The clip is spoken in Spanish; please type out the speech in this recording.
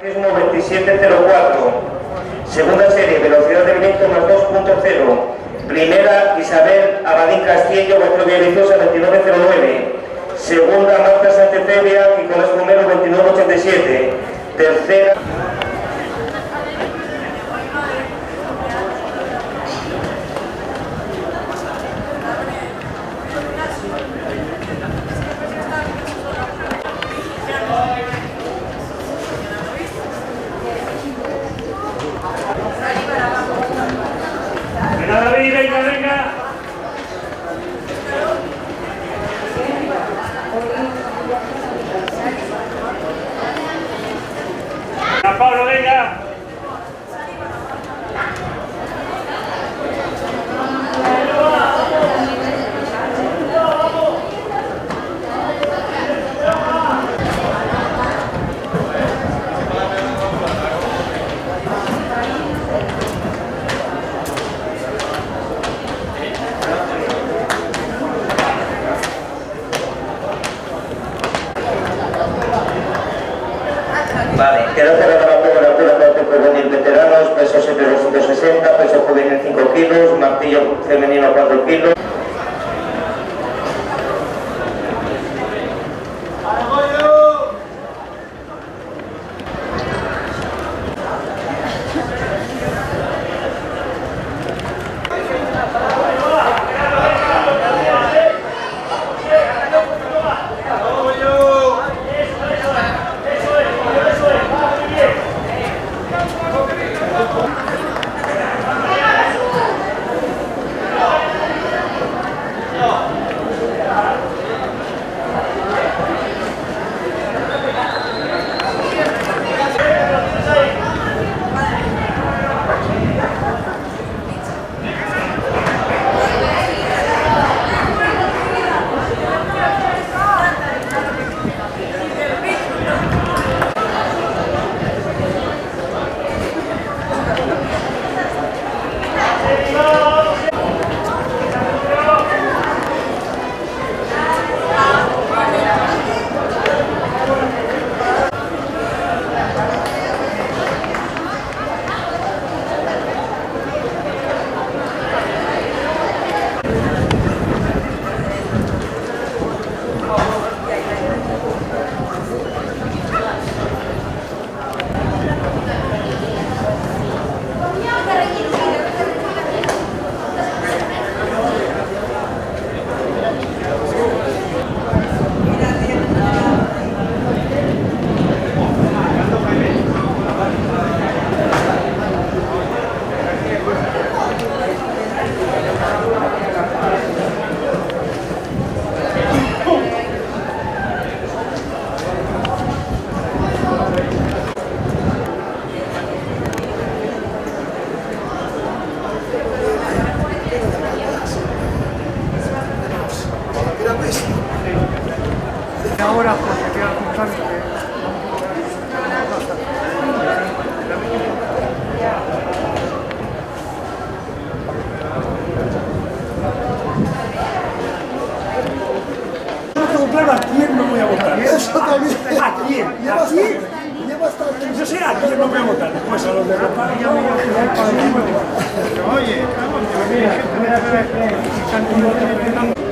Ritmo 2704. Segunda serie, velocidad de viento más 2.0. Primera, Isabel Abadín Castillo, Guatrovia Viciosa 2909. Segunda, Marta Santefebia, Nicolás Romero 2987. Tercera... David, venga, venga. Pablo, venga. Vale, queda cerrada la prueba de altura corte juvenil veteranos, peso 7,260, peso juvenil 5 kilos, martillo femenino 4 kilos. Ahora porque queda constante no tengo claro a quién no voy a votar. Eso también. ¿A quién? ¿A quién? Yo sé a quién no voy a votar. Pues a los de votar. Oye, vamos,